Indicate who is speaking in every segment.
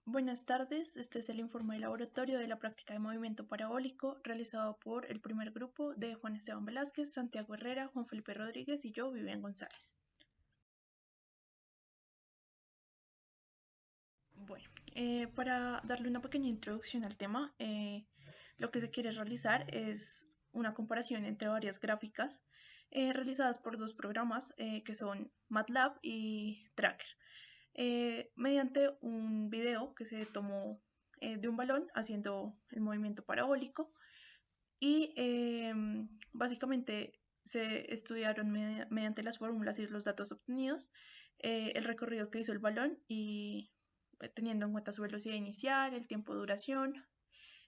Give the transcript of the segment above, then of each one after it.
Speaker 1: Buenas tardes, este es el informe de laboratorio de la práctica de movimiento parabólico realizado por el primer grupo de Juan Esteban Velázquez, Santiago Herrera, Juan Felipe Rodríguez y yo, Vivian González. Bueno, para darle una pequeña introducción al tema, lo que se quiere realizar es una comparación entre varias gráficas realizadas por dos programas que son MATLAB y Tracker. Mediante un video que se tomó de un balón haciendo el movimiento parabólico y básicamente se estudiaron mediante las fórmulas y los datos obtenidos el recorrido que hizo el balón y teniendo en cuenta su velocidad inicial, el tiempo de duración,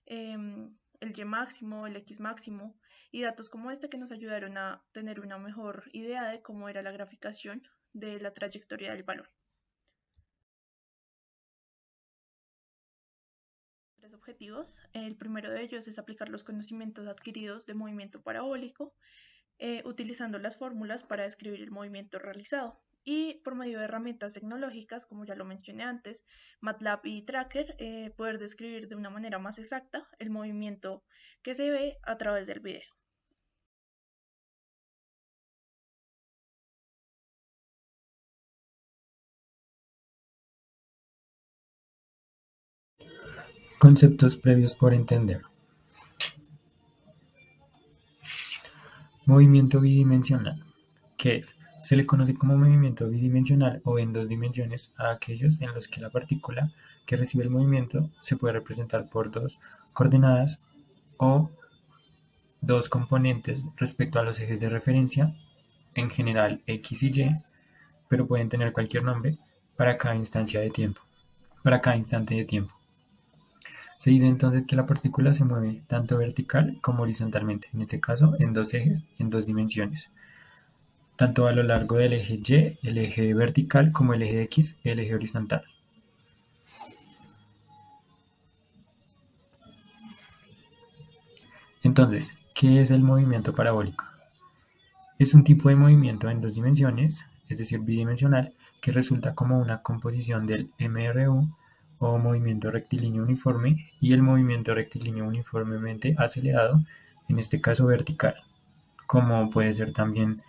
Speaker 1: el y máximo, el x máximo y datos como este que nos ayudaron a tener una mejor idea de cómo era la graficación de la trayectoria del balón. Tres objetivos. El primero de ellos es aplicar los conocimientos adquiridos de movimiento parabólico, utilizando las fórmulas para describir el movimiento realizado. Y por medio de herramientas tecnológicas, como ya lo mencioné antes, MATLAB y Tracker, poder describir de una manera más exacta el movimiento que se ve a través del video.
Speaker 2: Conceptos previos por entender. Movimiento bidimensional. ¿Qué es? Se le conoce como movimiento bidimensional o en dos dimensiones a aquellos en los que la partícula que recibe el movimiento se puede representar por dos coordenadas o dos componentes respecto a los ejes de referencia, en general X y Y, pero pueden tener cualquier nombre para cada instancia de tiempo, para cada instante de tiempo. Se dice entonces que la partícula se mueve tanto vertical como horizontalmente, en este caso en dos ejes, en dos dimensiones, tanto a lo largo del eje Y, el eje vertical, como el eje X, el eje horizontal. Entonces, ¿qué es el movimiento parabólico? Es un tipo de movimiento en dos dimensiones, es decir, bidimensional, que resulta como una composición del MRU o movimiento rectilíneo uniforme y el movimiento rectilíneo uniformemente acelerado, en este caso vertical, como puede ser también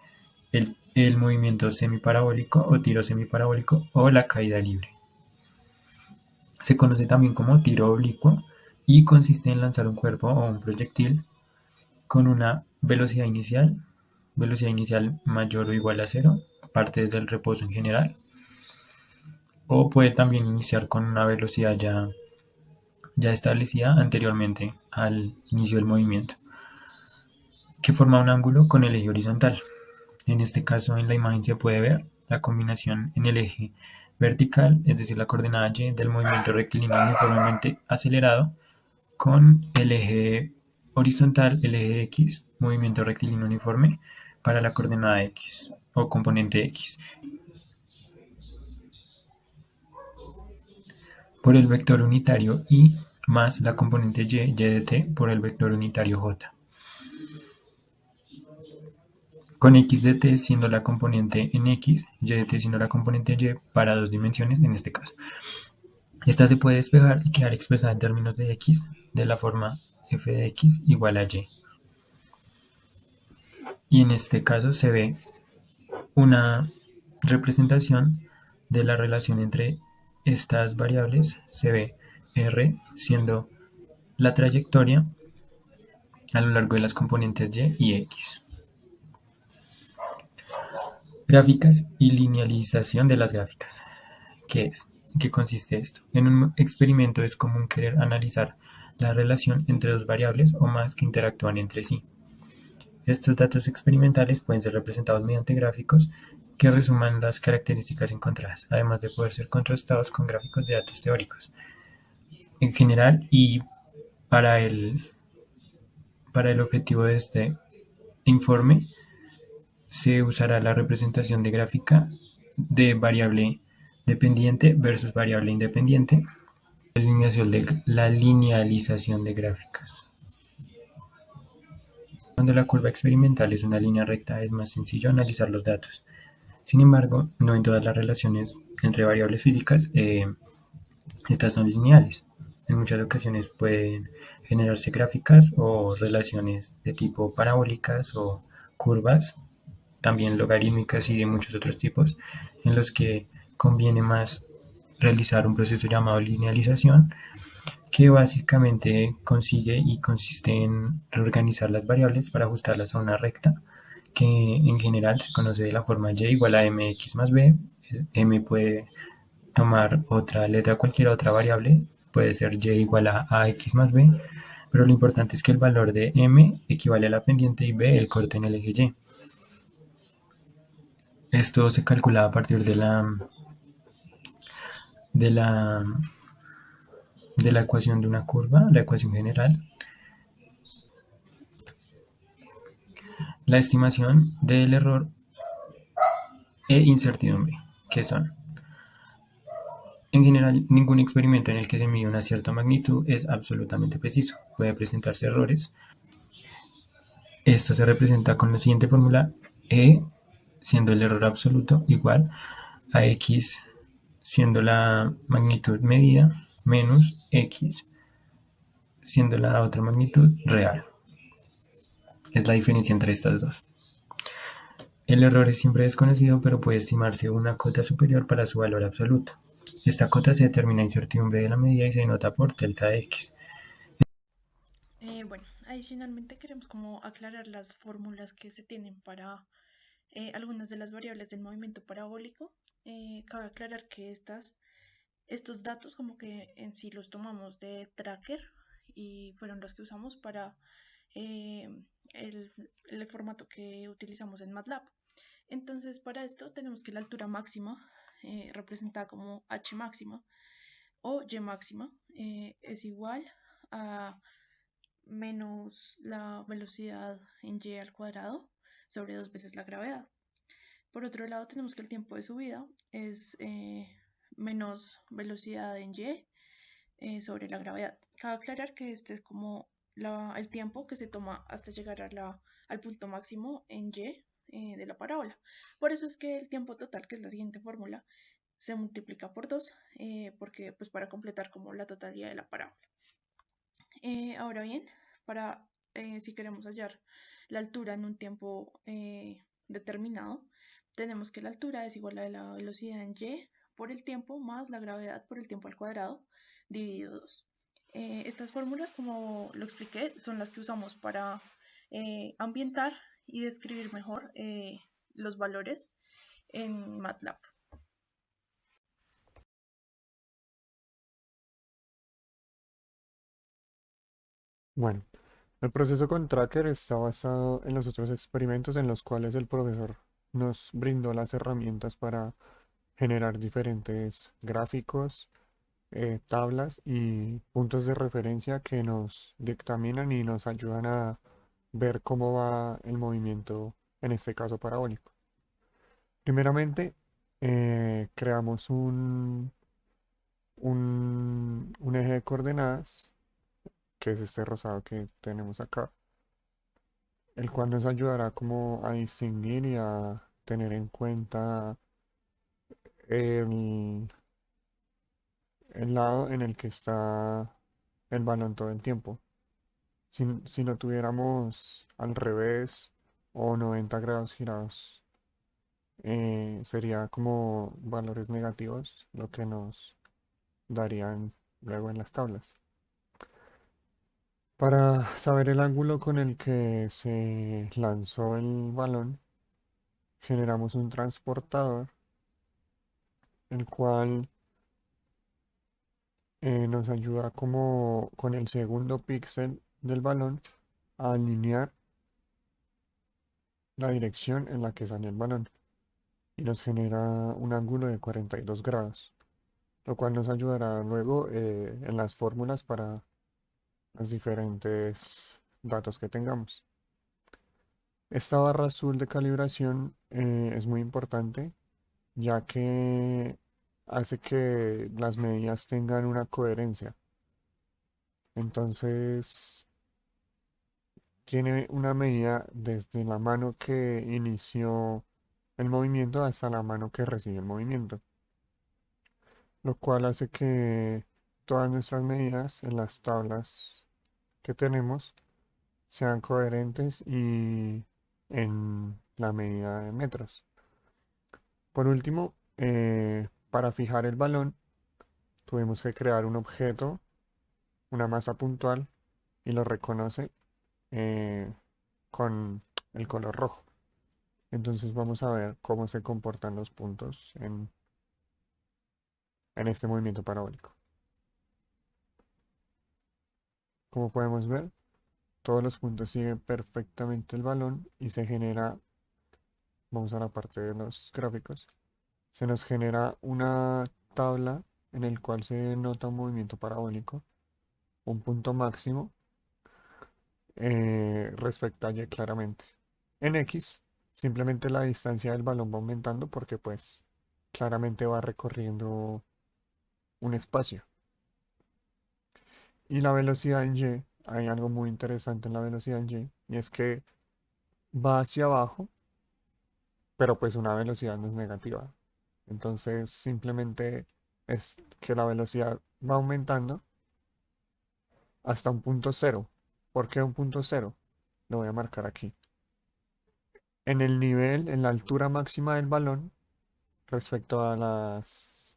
Speaker 2: el movimiento semiparabólico o tiro semiparabólico o la caída libre. Se conoce también como tiro oblicuo y consiste en lanzar un cuerpo o un proyectil con una velocidad inicial mayor o igual a cero, parte desde el reposo en general, o puede también iniciar con una velocidad ya establecida anteriormente al inicio del movimiento, que forma un ángulo con el eje horizontal. En este caso, en la imagen se puede ver la combinación en el eje vertical, es decir, la coordenada Y del movimiento rectilíneo uniformemente acelerado, con el eje horizontal, el eje X, movimiento rectilíneo uniforme, para la coordenada X o componente X, por el vector unitario Y más la componente Y de t por el vector unitario J, con X de t siendo la componente en X, Y de t siendo la componente Y para dos dimensiones en este caso. Esta se puede despejar y quedar expresada en términos de X de la forma f de X igual a Y. Y en este caso se ve una representación de la relación entre estas variables. Se ve R siendo la trayectoria a lo largo de las componentes Y y X. Gráficas y linealización de las gráficas. ¿Qué es? ¿En qué consiste esto? En un experimento es común querer analizar la relación entre dos variables o más que interactúan entre sí. Estos datos experimentales pueden ser representados mediante gráficos que resuman las características encontradas, además de poder ser contrastados con gráficos de datos teóricos. En general, y para el objetivo de este informe, se usará la representación de gráfica de variable dependiente versus variable independiente, la linealización de gráficas. Cuando la curva experimental es una línea recta, es más sencillo analizar los datos. Sin embargo, no en todas las relaciones entre variables físicas Estas son lineales. En muchas ocasiones pueden generarse gráficas o relaciones de tipo parabólicas o curvas, también logarítmicas y de muchos otros tipos, en los que conviene más realizar un proceso llamado linealización, que básicamente consigue y consiste en reorganizar las variables para ajustarlas a una recta, que en general se conoce de la forma y igual a mx más b. M puede tomar otra letra, cualquier otra variable, puede ser y igual a x más b, pero lo importante es que el valor de m equivale a la pendiente y b el corte en el eje y. Esto se calcula a partir de la, de la ecuación de una curva, la ecuación general, la estimación del error e incertidumbre, que son, en general, ningún experimento en el que se mide una cierta magnitud es absolutamente preciso. Puede presentarse errores. Esto se representa con la siguiente fórmula: E siendo el error absoluto igual a X siendo la magnitud medida menos X siendo la otra magnitud real. Es la diferencia entre estas dos. El error es siempre desconocido, pero puede estimarse una cota superior para su valor absoluto. Esta cota se determina en incertidumbre de la medida y se denota por delta de X.
Speaker 1: Bueno, adicionalmente queremos como aclarar las fórmulas que se tienen para algunas de las variables del movimiento parabólico. Cabe aclarar que estos datos como que en sí los tomamos de Tracker y fueron los que usamos para eh, el, el formato que utilizamos en MATLAB. Entonces, para esto tenemos que la altura máxima, representada como h máxima o y máxima, es igual a menos la velocidad en y al cuadrado sobre dos veces la gravedad. Por otro lado, tenemos que el tiempo de subida es menos velocidad en y sobre la gravedad. Cabe aclarar que este es como el tiempo que se toma hasta llegar al punto máximo en y de la parábola. Por eso es que el tiempo total, que es la siguiente fórmula, se multiplica por 2, porque pues para completar como la totalidad de la parábola. Ahora bien, para si queremos hallar la altura en un tiempo determinado, tenemos que la altura es igual a la velocidad en y por el tiempo más la gravedad por el tiempo al cuadrado dividido 2. Estas fórmulas, como lo expliqué, son las que usamos para ambientar y describir mejor los valores en MATLAB.
Speaker 3: Bueno, el proceso con Tracker está basado en los otros experimentos en los cuales el profesor nos brindó las herramientas para generar diferentes gráficos, tablas y puntos de referencia que nos dictaminan y nos ayudan a ver cómo va el movimiento, en este caso parabólico. Primeramente, creamos un eje de coordenadas, que es este rosado que tenemos acá, el cual nos ayudará como a distinguir y a tener en cuenta el, el lado en el que está el balón todo el tiempo. Si lo tuviéramos al revés o 90 grados girados, sería como valores negativos, lo que nos darían luego en las tablas. Para saber el ángulo con el que se lanzó el balón, generamos un transportador, el cual nos ayuda como con el segundo píxel del balón a alinear la dirección en la que sale el balón y nos genera un ángulo de 42 grados, lo cual nos ayudará luego en las fórmulas para los diferentes datos que tengamos. Esta barra azul de calibración es muy importante, ya que hace que las medidas tengan una coherencia. Entonces, tiene una medida desde la mano que inició el movimiento hasta la mano que recibe el movimiento, lo cual hace que todas nuestras medidas en las tablas que tenemos sean coherentes y en la medida de metros. Por último, para fijar el balón, tuvimos que crear un objeto, una masa puntual, y lo reconoce eh, con el color rojo. Entonces vamos a ver cómo se comportan los puntos en este movimiento parabólico. Como podemos ver, todos los puntos siguen perfectamente el balón y se genera, vamos a la parte de los gráficos, se nos genera una tabla en el cual se nota un movimiento parabólico, un punto máximo respecto a Y claramente. En X, simplemente la distancia del balón va aumentando porque pues claramente va recorriendo un espacio. Y la velocidad en Y, hay algo muy interesante en la velocidad en Y, y es que va hacia abajo, pero pues una velocidad no es negativa. Entonces simplemente es que la velocidad va aumentando hasta un punto cero. ¿Por qué un punto cero? Lo voy a marcar aquí. En el nivel, en la altura máxima del balón, respecto a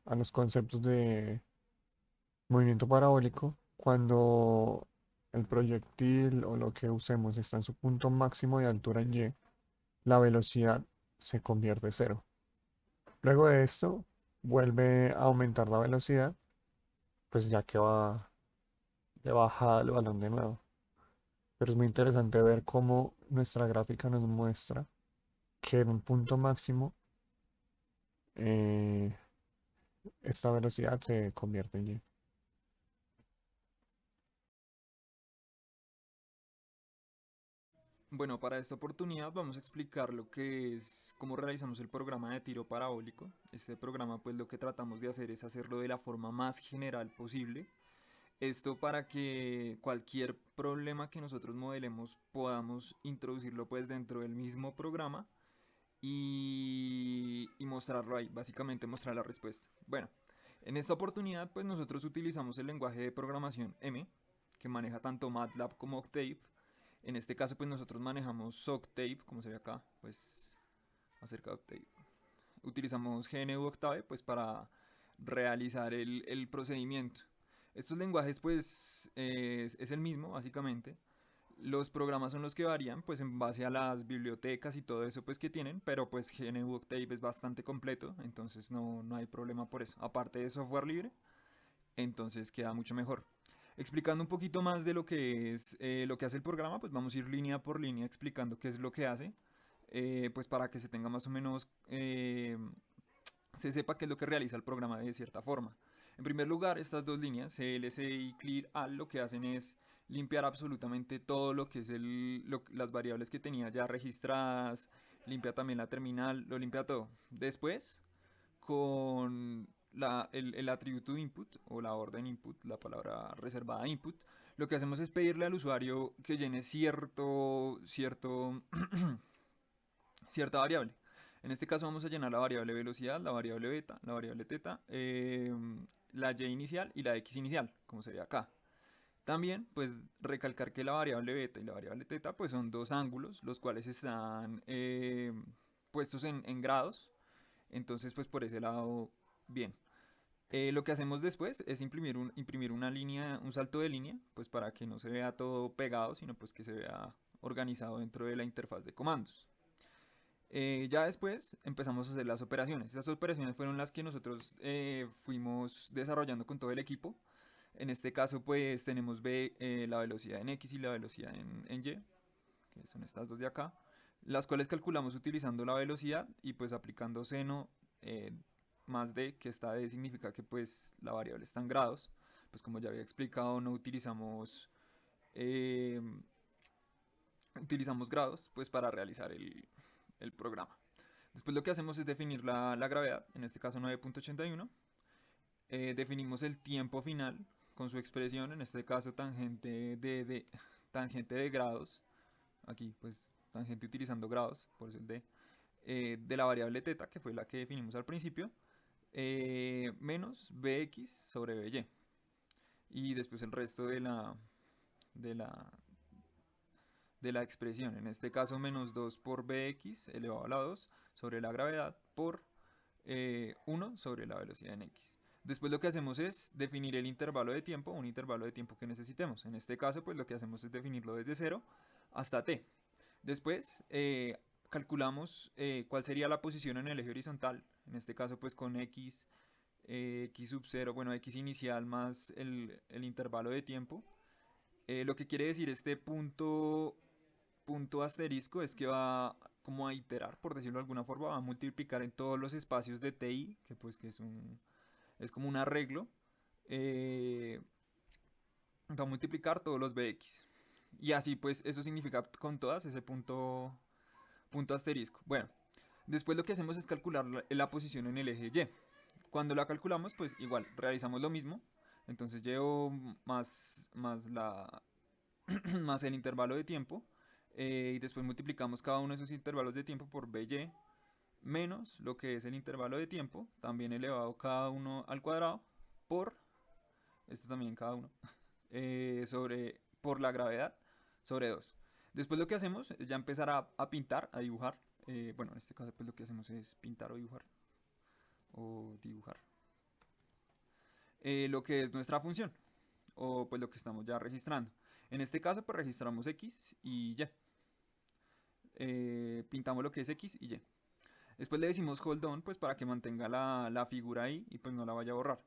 Speaker 3: a los conceptos de movimiento parabólico, cuando el proyectil o lo que usemos está en su punto máximo de altura en Y, la velocidad se convierte en cero. Luego de esto, vuelve a aumentar la velocidad, pues ya que va de bajada el balón de nuevo. Pero es muy interesante ver cómo nuestra gráfica nos muestra que en un punto máximo eh, esta velocidad se convierte en Y.
Speaker 4: Bueno, para esta oportunidad vamos a explicar lo que es cómo realizamos el programa de tiro parabólico. Este programa pues lo que tratamos de hacer es hacerlo de la forma más general posible. Esto para que cualquier problema que nosotros modelemos podamos introducirlo pues dentro del mismo programa y mostrarlo ahí, básicamente mostrar la respuesta. Bueno, en esta oportunidad pues nosotros utilizamos el lenguaje de programación M, que maneja tanto MATLAB como Octave. En este caso pues nosotros manejamos Octave, como se ve acá, pues acerca de Octave. Utilizamos GNU Octave pues para realizar el procedimiento. Estos lenguajes pues es el mismo básicamente. Los programas son los que varían pues en base a las bibliotecas y todo eso pues que tienen, pero pues GNU Octave es bastante completo, entonces no hay problema por eso. Aparte de software libre, entonces queda mucho mejor. Explicando un poquito más de lo que es lo que hace el programa, pues vamos a ir línea por línea explicando qué es lo que hace, pues para que se tenga más o menos, se sepa qué es lo que realiza el programa de cierta forma. En primer lugar, estas dos líneas, CLC y Clear All, lo que hacen es limpiar absolutamente todo lo que es las variables que tenía ya registradas, limpia también la terminal, lo limpia todo. Después, con el atributo input o la orden input, la palabra reservada input, lo que hacemos es pedirle al usuario que llene cierta variable. En este caso vamos a llenar la variable velocidad, la variable beta, la variable teta, la y inicial y la x inicial, como se ve acá. También, pues, recalcar que la variable beta y la variable teta, pues, son dos ángulos, los cuales están puestos en grados. Entonces, pues, por ese lado, bien. Lo que hacemos después es imprimir una línea, un salto de línea, pues, para que no se vea todo pegado, sino pues que se vea organizado dentro de la interfaz de comandos. Ya después empezamos a hacer las operaciones. Estas operaciones fueron las que nosotros fuimos desarrollando con todo el equipo. En este caso, pues tenemos la velocidad en X y la velocidad en Y, que son estas dos de acá, las cuales calculamos utilizando la velocidad y pues aplicando seno más D, que esta D significa que pues la variable está en grados. Pues como ya había explicado, no eh, utilizamos grados pues para realizar el programa. Después lo que hacemos es definir la gravedad, en este caso 9.81. Definimos el tiempo final con su expresión, en este caso tangente de grados. Aquí pues tangente utilizando grados, por eso el de la variable teta, que fue la que definimos al principio, menos bx sobre by. y después el resto de la, de la expresión. En este caso, menos 2 por bx elevado a la 2 sobre la gravedad por 1 sobre la velocidad en x. Después lo que hacemos es definir el intervalo de tiempo, un intervalo de tiempo que necesitemos. En este caso, pues lo que hacemos es definirlo desde 0 hasta t. Después calculamos cuál sería la posición en el eje horizontal. En este caso, pues con x, x sub 0, bueno, x inicial más el intervalo de tiempo. Lo que quiere decir este punto asterisco es que va como a iterar, por decirlo de alguna forma, va a multiplicar en todos los espacios de TI, que pues que es como un arreglo, va a multiplicar todos los BX. Y así pues eso significa con todas ese punto asterisco. Bueno, después lo que hacemos es calcular la posición en el eje Y. Cuando la calculamos, pues igual realizamos lo mismo. Entonces llevo más más el intervalo de tiempo. Y después multiplicamos cada uno de esos intervalos de tiempo por BY menos lo que es el intervalo de tiempo, también elevado cada uno al cuadrado, por, esto también cada uno, por la gravedad, sobre 2. Después lo que hacemos es ya empezar a pintar, a dibujar. Bueno, en este caso pues lo que hacemos es pintar o dibujar. Lo que es nuestra función, o pues lo que estamos ya registrando. En este caso pues registramos x y y. Pintamos lo que es x y y. Después le decimos hold on pues para que mantenga la figura ahí y pues no la vaya a borrar.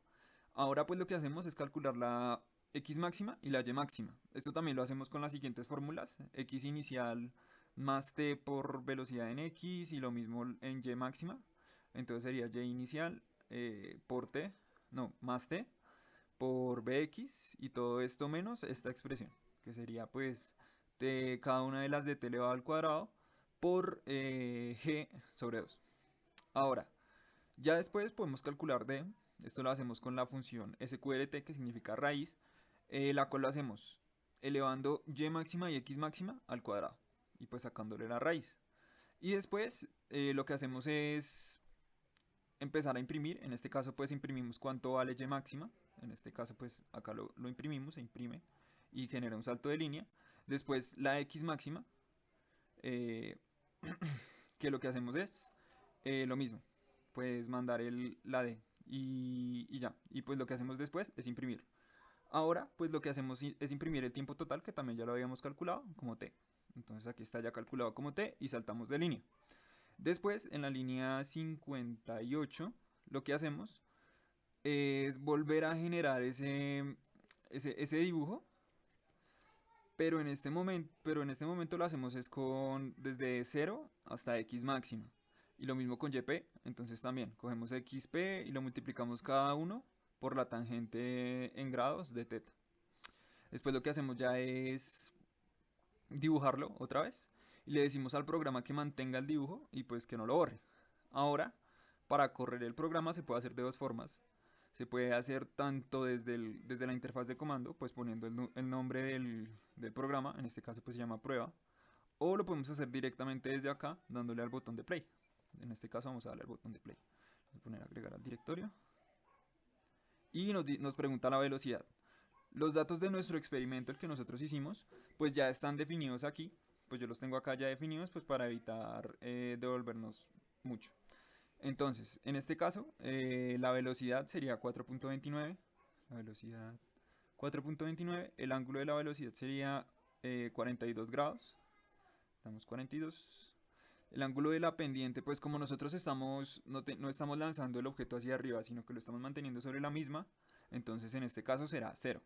Speaker 4: Ahora pues lo que hacemos es calcular la x máxima y la y máxima. Esto también lo hacemos con las siguientes fórmulas. X inicial más t por velocidad en x y lo mismo en y máxima. Entonces sería y inicial por t, no, más t por bx y todo esto menos esta expresión, que sería pues t, cada una de las de t elevado al cuadrado por g sobre 2. Ahora, ya después podemos calcular d, esto lo hacemos con la función sqrt, que significa raíz, la cual lo hacemos elevando y máxima y x máxima al cuadrado, y pues sacándole la raíz. Y después lo que hacemos es empezar a imprimir, en este caso pues imprimimos cuánto vale y máxima, en este caso pues acá lo imprimimos, se imprime y genera un salto de línea. Después la x máxima, que lo que hacemos es lo mismo, pues mandar la d y ya, y pues lo que hacemos después es imprimir. Ahora pues lo que hacemos es imprimir el tiempo total, que también ya lo habíamos calculado como t. Entonces aquí está ya calculado como t y saltamos de línea. Después en la línea 58 lo que hacemos es volver a generar ese dibujo, pero en este momento lo hacemos es desde 0 hasta x máxima. Y lo mismo con yp, entonces también cogemos xp y lo multiplicamos cada uno por la tangente en grados de θ. Después lo que hacemos ya es dibujarlo otra vez y le decimos al programa que mantenga el dibujo y pues que no lo borre. Ahora, para correr el programa se puede hacer de dos formas. Se puede hacer tanto desde la interfaz de comando, pues poniendo el nombre del programa, en este caso pues se llama prueba, o lo podemos hacer directamente desde acá dándole al botón de play. En este caso vamos a darle al botón de play. Vamos a poner agregar al directorio y nos pregunta la velocidad. Los datos de nuestro experimento, el que nosotros hicimos, pues ya están definidos aquí. Pues yo los tengo acá ya definidos pues para evitar devolvernos mucho. Entonces, en este caso, la velocidad sería 4.29. La velocidad 4.29. El ángulo de la velocidad sería 42 grados. Damos 42. El ángulo de la pendiente, pues como nosotros no estamos lanzando el objeto hacia arriba, sino que lo estamos manteniendo sobre la misma, entonces en este caso será 0.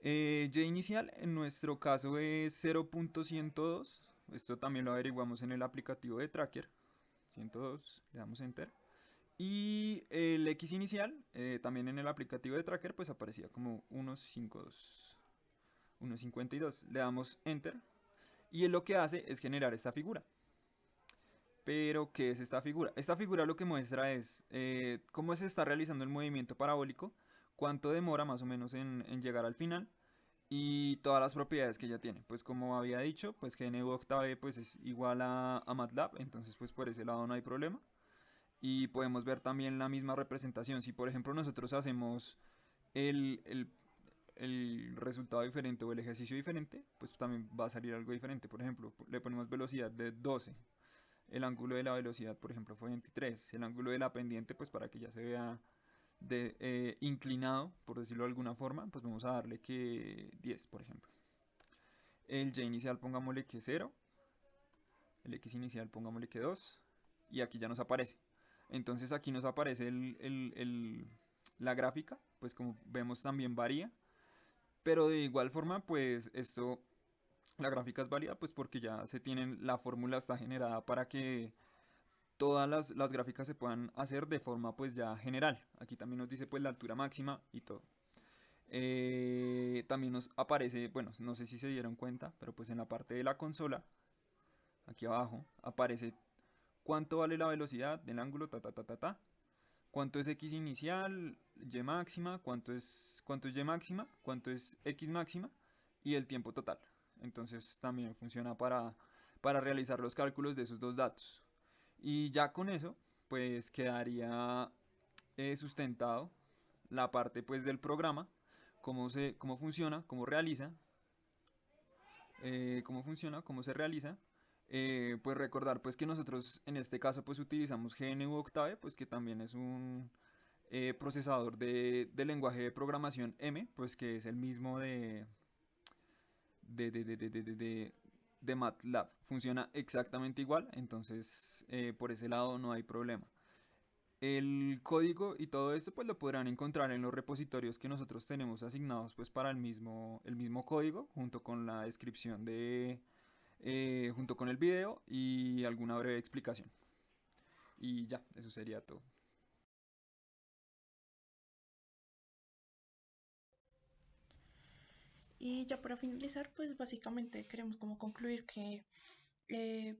Speaker 4: Y inicial en nuestro caso es 0.102. Esto también lo averiguamos en el aplicativo de Tracker. 102, le damos enter. Y el x inicial, también en el aplicativo de Tracker, pues aparecía como 1.52. 1.52. Le damos enter. Y él lo que hace es generar esta figura. Pero, ¿qué es esta figura? Esta figura lo que muestra es cómo se está realizando el movimiento parabólico, cuánto demora más o menos en llegar al final y todas las propiedades que ya tiene. Pues como había dicho, pues GNU Octave pues es igual a MATLAB, entonces pues por ese lado no hay problema. Y podemos ver también la misma representación. Si por ejemplo nosotros hacemos el resultado diferente o el ejercicio diferente, pues también va a salir algo diferente. Por ejemplo, le ponemos velocidad de 12. El ángulo de la velocidad, por ejemplo, fue 23. El ángulo de la pendiente, pues para que ya se vea inclinado, por decirlo de alguna forma, pues vamos a darle que 10, por ejemplo. El y inicial pongámosle que 0. El x inicial pongámosle que 2. Y aquí ya nos aparece. Entonces aquí nos aparece la gráfica, pues como vemos también varía. Pero de igual forma, pues la gráfica es válida, pues porque ya se tienen, la fórmula está generada para que todas las gráficas se puedan hacer de forma pues ya general. Aquí también nos dice pues la altura máxima y todo. También nos aparece, bueno, no sé si se dieron cuenta, pero pues en la parte de la consola, aquí abajo, aparece cuánto vale la velocidad del ángulo, cuánto es x inicial, y máxima, cuánto es y máxima, cuánto es x máxima y el tiempo total. Entonces también funciona para realizar los cálculos de esos dos datos. Y ya con eso, pues quedaría sustentado la parte pues del programa, cómo funciona, cómo funciona, cómo se realiza. Pues recordar pues que nosotros en este caso pues utilizamos GNU Octave, pues que también es un procesador de lenguaje de programación M, pues que es el mismo de, de, de, de, de, de, de- de MATLAB. Funciona exactamente igual, entonces por ese lado no hay problema. El código y todo esto pues lo podrán encontrar en los repositorios que nosotros tenemos asignados pues para el mismo código junto con la descripción junto con el video y alguna breve explicación. Y ya, eso sería todo.
Speaker 1: Y ya para finalizar, pues básicamente queremos como concluir que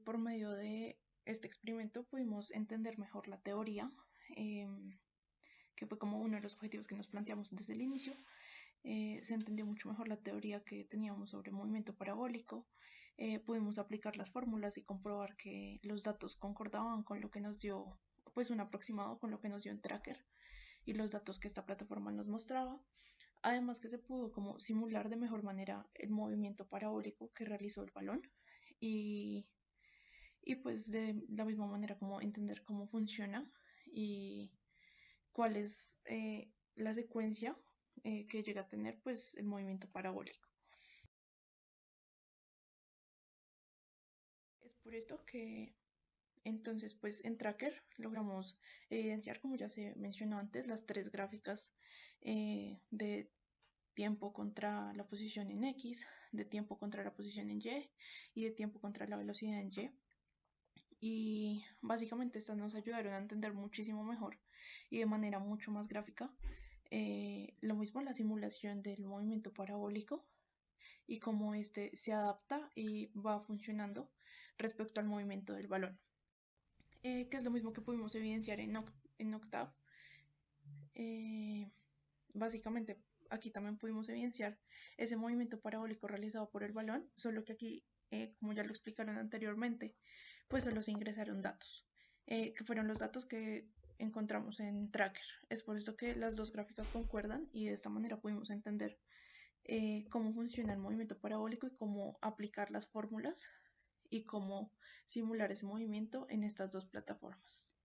Speaker 1: por medio de este experimento pudimos entender mejor la teoría, em, que fue como uno de los objetivos que nos planteamos desde el inicio. Se entendió mucho mejor la teoría que teníamos sobre movimiento parabólico. Pudimos aplicar las fórmulas y comprobar que los datos concordaban con lo que nos dio, pues un aproximado con lo que nos dio en Tracker y los datos que esta plataforma nos mostraba. Además que se pudo como simular de mejor manera el movimiento parabólico que realizó el balón y, y pues de la misma manera como entender cómo funciona y cuál es la secuencia que llega a tener pues el movimiento parabólico. Es por esto que entonces pues en Tracker logramos evidenciar, como ya se mencionó antes, las tres gráficas de tiempo contra la posición en X, de tiempo contra la posición en y de tiempo contra la velocidad en Y. Y básicamente estas nos ayudaron a entender muchísimo mejor y de manera mucho más gráfica lo mismo la simulación del movimiento parabólico y cómo este se adapta y va funcionando respecto al movimiento del balón, que es lo mismo que pudimos evidenciar en Octave. Eh, Básicamente aquí también pudimos evidenciar ese movimiento parabólico realizado por el balón, solo que aquí, como ya lo explicaron anteriormente, pues solo se ingresaron datos, que fueron los datos que encontramos en Tracker. Es por esto que las dos gráficas concuerdan y de esta manera pudimos entender cómo funciona el movimiento parabólico y cómo aplicar las fórmulas y cómo simular ese movimiento en estas dos plataformas.